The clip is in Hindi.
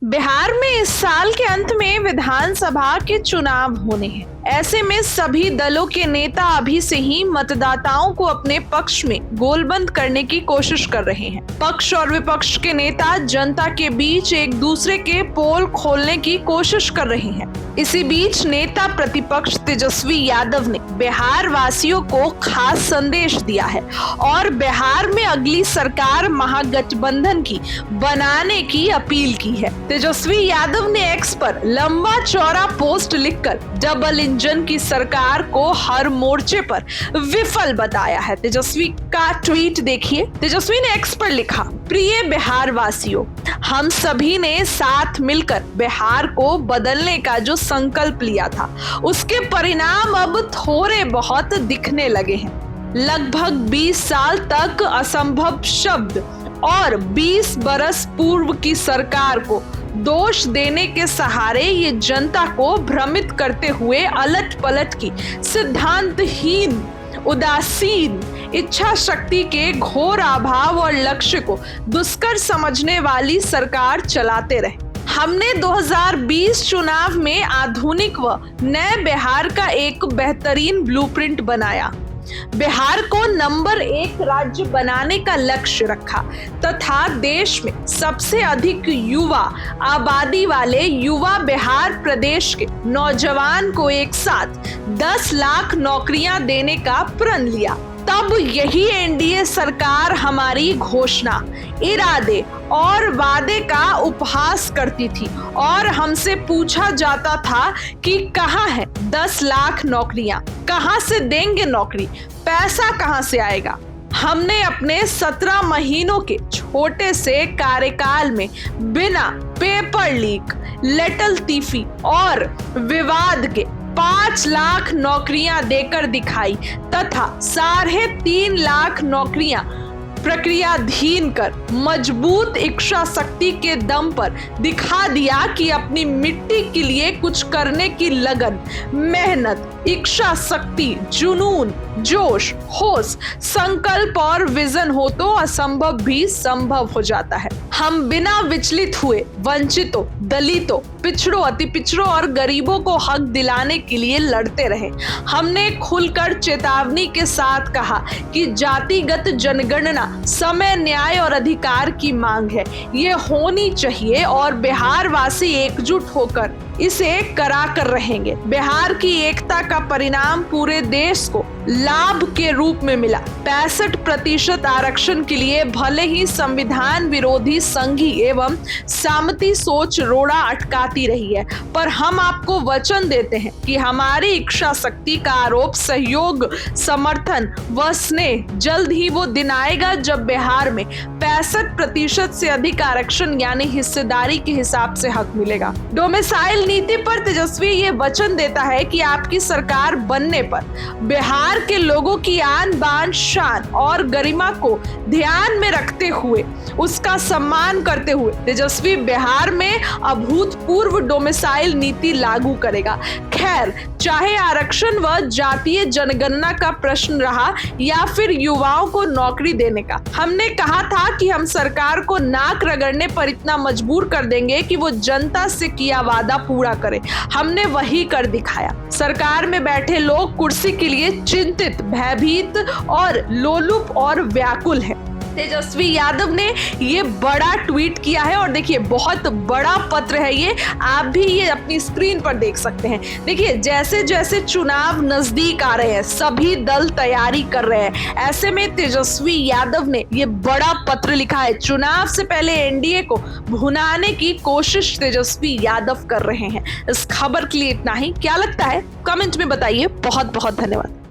बिहार में इस साल के अंत में विधानसभा के चुनाव होने हैं। ऐसे में सभी दलों के नेता अभी से ही मतदाताओं को अपने पक्ष में गोलबंद करने की कोशिश कर रहे हैं। पक्ष और विपक्ष के नेता जनता के बीच एक दूसरे के पोल खोलने की कोशिश कर रहे हैं। इसी बीच नेता प्रतिपक्ष तेजस्वी यादव ने बिहार वासियों को खास संदेश दिया है और बिहार में अगली सरकार महागठबंधन की बनाने की अपील की है। तेजस्वी यादव ने एक्स पर लंबा चौड़ा पोस्ट लिखकर डबल इंजन की सरकार को हर मोर्चे पर विफल बताया है। तेजस्वी का ट्वीट देखिए। तेजस्वी ने एक्स पर लिखा, प्रिय बिहार वासियों, हम सभी ने साथ मिलकर बिहार को बदलने का जो संकल्प लिया था उसके परिणाम अब थोड़े बहुत दिखने लगे हैं। लगभग 20 साल तक असंभव शब्द और 20 बरस पूर्व की सरकार को दोष देने के सहारे ये जनता को भ्रमित करते हुए अलट पलट की सिद्धांतहीन, उदासीन, इच्छा शक्ति के घोर अभाव और लक्ष्य को दुष्कर समझने वाली सरकार चलाते रहे। हमने 2020 चुनाव में आधुनिक व नए बिहार का एक बेहतरीन ब्लूप्रिंट बनाया। बिहार को नंबर 1 राज्य बनाने का लक्ष्य रखा तथा देश में सबसे अधिक युवा आबादी वाले युवा बिहार प्रदेश के नौजवान को एक साथ 10 लाख नौकरियां देने का प्रण लिया। तब यही एनडीए सरकार हमारी घोषणा, इरादे और वादे का उपहास करती थी और हमसे पूछा जाता था कि कहाँ है 10 लाख नौकरियां, कहाँ से देंगे नौकरी, पैसा कहाँ से आएगा। हमने अपने 17 महीनों के छोटे से कार्यकाल में बिना पेपर लीक, लटलतीफी और विवाद के 5 लाख नौकरियां देकर दिखाई तथा 3.5 लाख नौकरियां प्रक्रियाधीन कर मजबूत इच्छा शक्ति के दम पर दिखा दिया कि अपनी मिट्टी के लिए कुछ करने की लगन, मेहनत, इच्छा शक्ति, जुनून, जोश, होश, संकल्प और विजन हो तो असंभव भी संभव हो जाता है। हम बिना विचलित हुए वंचितों, दलितों, पिछड़ों, अति पिछड़ों और गरीबों को हक दिलाने के लिए लड़ते रहे। हमने खुलकर चेतावनी के साथ कहा कि जातिगत जनगणना समय, न्याय और अधिकार की मांग है। ये होनी चाहिए और बिहार वासी एकजुट होकर इसे करा कर रहेंगे। बिहार की एकता का परिणाम पूरे देश को लाभ के रूप में मिला। 65% आरक्षण के लिए भले ही संविधान विरोधी संघी एवं सामती सोच रोड़ा अटकाती रही है, पर हम आपको वचन देते हैं कि हमारी इच्छा शक्ति का आरोप, सहयोग, समर्थन व स्नेह जल्द ही वो दिन आएगा जब बिहार में 65% से अधिक आरक्षण यानी हिस्सेदारी के हिसाब से हक मिलेगा। डोमिसाइल नीति पर तेजस्वी ये वचन देता है कि आपकी सरकार बनने पर बिहार के लोगों की आन बान शान और गरिमा को ध्यान में रखते हुए उसका सम्मान करते हुए तेजस्वी बिहार में अभूतपूर्व डोमिसाइल नीति लागू करेगा। खैर, चाहे आरक्षण व जातीय जनगणना का प्रश्न रहा या फिर युवाओं को नौकरी देने का, हमने कहा था कि हम सरकार को नाक रगड़ने पर इतना मजबूर कर देंगे कि वो जनता से किया वादा पूरा करे। हमने वही कर दिखाया। सरकार में बैठे लोग कुर्सी के लिए चिंतित, भयभीत और लोलुप और व्याकुल हैं। तेजस्वी यादव ने ये बड़ा ट्वीट किया है और देखिए बहुत बड़ा पत्र है ये, आप भी ये अपनी स्क्रीन पर देख सकते हैं। देखिए जैसे जैसे चुनाव नजदीक आ रहे हैं सभी दल तैयारी कर रहे हैं। ऐसे में तेजस्वी यादव ने ये बड़ा पत्र लिखा है। चुनाव से पहले एनडीए को भुनाने की कोशिश तेजस्वी यादव कर रहे हैं। इस खबर के लिए इतना ही। क्या लगता है कमेंट में बताइए। बहुत बहुत धन्यवाद।